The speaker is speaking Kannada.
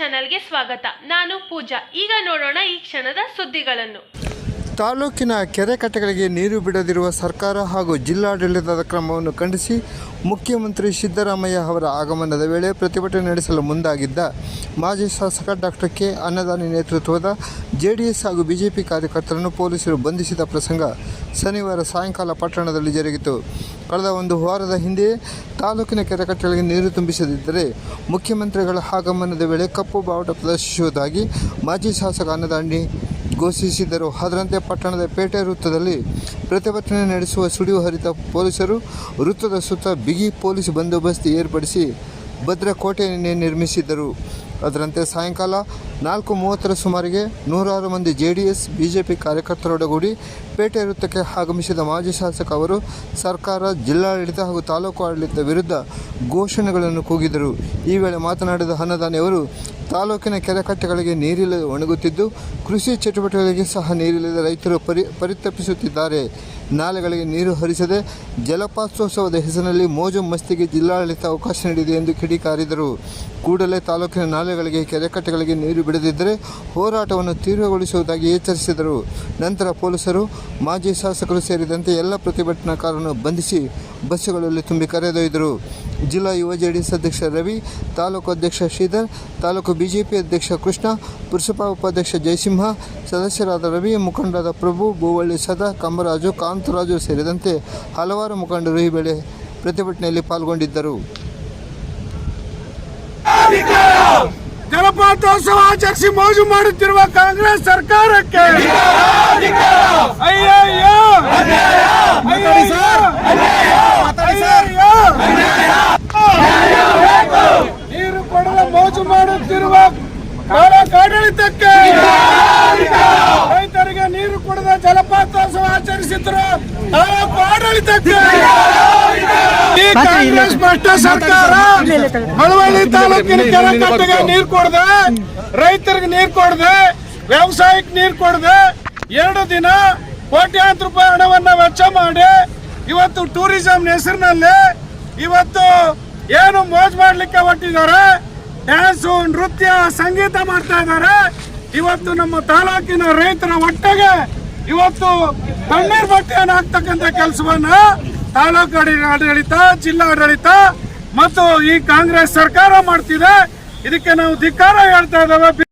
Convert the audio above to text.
ಚಾನೆಲ್ಗೆ ಸ್ವಾಗತ. ನಾನು ಪೂಜಾ. ಈಗ ನೋಡೋಣ ಈ ಕ್ಷಣದ ಸುದ್ದಿಗಳನ್ನು. ತಾಲೂಕಿನ ಕೆರೆ ಕಟ್ಟೆಗಳಿಗೆ ನೀರು ಬಿಡದಿರುವ ಸರ್ಕಾರ ಹಾಗೂ ಜಿಲ್ಲಾಡಳಿತದ ಕ್ರಮವನ್ನು ಖಂಡಿಸಿ ಮುಖ್ಯಮಂತ್ರಿ ಸಿದ್ದರಾಮಯ್ಯ ಅವರ ಆಗಮನದ ವೇಳೆ ಪ್ರತಿಭಟನೆ ನಡೆಸಲು ಮುಂದಾಗಿದ್ದ ಮಾಜಿ ಶಾಸಕ ಡಾಕ್ಟರ್ ಕೆ ಅನ್ನದಾನಿ ನೇತೃತ್ವದ ಜೆಡಿಎಸ್ ಹಾಗೂ ಬಿಜೆಪಿ ಕಾರ್ಯಕರ್ತರನ್ನು ಪೊಲೀಸರು ಬಂಧಿಸಿದ ಪ್ರಸಂಗ ಶನಿವಾರ ಸಾಯಂಕಾಲ ಪಟ್ಟಣದಲ್ಲಿ ಜರುಗಿತು. ಕಳೆದ ಒಂದು ವಾರದ ಹಿಂದೆಯೇ ತಾಲೂಕಿನ ಕೆರೆ ಕಟ್ಟೆಗಳಿಗೆ ನೀರು ತುಂಬಿಸದಿದ್ದರೆ ಮುಖ್ಯಮಂತ್ರಿಗಳ ಆಗಮನದ ವೇಳೆ ಕಪ್ಪು ಬಾವುಟ ಪ್ರದರ್ಶಿಸುವುದಾಗಿ ಮಾಜಿ ಶಾಸಕ ಅನ್ನದಾನಿ ಘೋಷಿಸಿದ್ದರು. ಅದರಂತೆ ಪಟ್ಟಣದ ಪೇಟೆ ವೃತ್ತದಲ್ಲಿ ಪ್ರತಿಭಟನೆ ನಡೆಸುವ ಸುಳಿವು ಅರಿತ ಪೊಲೀಸರು ವೃತ್ತದ ಸುತ್ತ ಬಿಗಿ ಪೊಲೀಸ್ ಬಂದೋಬಸ್ತ್ ಏರ್ಪಡಿಸಿ ಭದ್ರಕೋಟೆಯನ್ನೇ ನಿರ್ಮಿಸಿದ್ದರು. ಅದರಂತೆ ಸಾಯಂಕಾಲ 4:30 ಸುಮಾರಿಗೆ ನೂರಾರು ಮಂದಿ ಜೆಡಿಎಸ್ ಬಿಜೆಪಿ ಕಾರ್ಯಕರ್ತರೊಡಗೂಡಿ ಪೇಟೆ ವೃತ್ತಕ್ಕೆ ಆಗಮಿಸಿದ ಮಾಜಿ ಶಾಸಕ ಅವರು ಸರ್ಕಾರ, ಜಿಲ್ಲಾಡಳಿತ ಹಾಗೂ ತಾಲೂಕು ಆಡಳಿತದ ವಿರುದ್ಧ ಘೋಷಣೆಗಳನ್ನು ಕೂಗಿದರು. ಈ ವೇಳೆ ಮಾತನಾಡಿದ ಅನ್ನದಾನಿ ಅವರು, ತಾಲೂಕಿನ ಕೆರೆ ಕಟ್ಟೆಗಳಿಗೆ ನೀರಿಲ್ಲದೆ ಒಣಗುತ್ತಿದ್ದು, ಕೃಷಿ ಚಟುವಟಿಕೆಗಳಿಗೆ ಸಹ ನೀರಿಲ್ಲದೆ ರೈತರು ಪರಿತಪಿಸುತ್ತಿದ್ದಾರೆ. ನಾಲೆಗಳಿಗೆ ನೀರು ಹರಿಸದೆ ಜಲಪಾತೋತ್ಸವದ ಹೆಸರಿನಲ್ಲಿ ಮೋಜು ಮಸ್ತಿಗೆ ಜಿಲ್ಲಾಡಳಿತ ಅವಕಾಶ ನೀಡಿದೆ ಎಂದು ಕಿಡಿಕಾರಿದರು. ಕೂಡಲೇ ತಾಲೂಕಿನ ನಾಲೆಗಳಿಗೆ, ಕೆರೆ ಕಟ್ಟೆಗಳಿಗೆ ನೀರು ಬಿಡದಿದ್ದರೆ ಹೋರಾಟವನ್ನು ತೀವ್ರಗೊಳಿಸುವುದಾಗಿ ಎಚ್ಚರಿಸಿದರು. ನಂತರ ಪೊಲೀಸರು ಮಾಜಿ ಶಾಸಕರು ಸೇರಿದಂತೆ ಎಲ್ಲ ಪ್ರತಿಭಟನಾಕಾರರನ್ನು ಬಂಧಿಸಿ ಬಸ್ಸುಗಳಲ್ಲಿ ತುಂಬಿ ಕರೆದೊಯ್ದರು. ಜಿಲ್ಲಾ ಯುವ ಜೆಡಿಎಸ್ ಅಧ್ಯಕ್ಷ ರವಿ, ತಾಲೂಕು ಅಧ್ಯಕ್ಷ ಶ್ರೀಧರ್, ತಾಲೂಕು ಬಿಜೆಪಿ ಅಧ್ಯಕ್ಷ ಕೃಷ್ಣ, ಪುರಸಭಾ ಉಪಾಧ್ಯಕ್ಷ ಜಯಸಿಂಹ, ಸದಸ್ಯರಾದ ರವಿ, ಮುಖಂಡರಾದ ಪ್ರಭು, ಭೂವಳ್ಳಿ ಸದಾ, ಕಂಬರಾಜು, ಕಾಂತರಾಜು ಸೇರಿದಂತೆ ಹಲವಾರು ಮುಖಂಡರು ಈ ವೇಳೆ ಪ್ರತಿಭಟನೆಯಲ್ಲಿ ಪಾಲ್ಗೊಂಡಿದ್ದರು. ಜಲಪಾತೋತ್ಸವ ಆಚರಿಸಿ ಮೋಜು ಮಾಡುತ್ತಿರುವ ಕಾಂಗ್ರೆಸ್ ಸರ್ಕಾರಕ್ಕೆ ನೀರು ಕೊಡಲು ಮೋಜು ಮಾಡುತ್ತಿರುವ ಆಡಳಿತಕ್ಕೆ, ರೈತರಿಗೆ ನೀರು ಕೊಡದ ಜಲಪಾತೋತ್ಸವ ಆಚರಿಸಿದ್ರು ತಾಲೂಕು ಆಡಳಿತಕ್ಕೆ, ಈ ಕಾಂಗ್ರೆಸ್ ಭ್ರಷ್ಟ ಸರ್ಕಾರ ಮಳವಳ್ಳಿ ತಾಲೂಕಿನ ಕೆರೆ ಕಟ್ಟೆಗೆ ನೀರು ಕೊಡದೆ, ರೈತರಿಗೆ ನೀರು ಕೊಡದೆ, ವ್ಯವಸಾಯಕ್ಕೆ ನೀರು ಕೊಡದೆ 2 ದಿನ ಕೋಟ್ಯಾಂತರ ರೂಪಾಯಿ ಹಣವನ್ನ ವೆಚ್ಚ ಮಾಡಿ ಇವತ್ತು ಟೂರಿಸಂ ಹೆಸರಿನಲ್ಲಿ ಇವತ್ತು ಏನು ಮೋಜ್ ಮಾಡ್ಲಿಕ್ಕೆ ಹೊರಟಿದ್ದಾರೆ. ಡ್ಯಾನ್ಸು, ನೃತ್ಯ, ಸಂಗೀತ ಮಾಡ್ತಾ ಇದ್ದಾರೆ. ಇವತ್ತು ನಮ್ಮ ತಾಲೂಕಿನ ರೈತರ ಹೊಟ್ಟೆಗೆ ಇವತ್ತು ತಣ್ಣೀರ್ ಬಟ್ಟೆಯನ್ನು ಹಾಕ್ತಕ್ಕಂಥ ಕೆಲಸವನ್ನ ತಾಲೂಕು ಆಡಳಿತ, ಜಿಲ್ಲಾ ಆಡಳಿತ ಮತ್ತು ಈ ಕಾಂಗ್ರೆಸ್ ಸರ್ಕಾರ ಮಾಡ್ತಿದೆ. ಇದಕ್ಕೆ ನಾವು ಧಿಕ್ಕಾರ ಹೇಳ್ತಾ ಇದ್ದೇವೆ.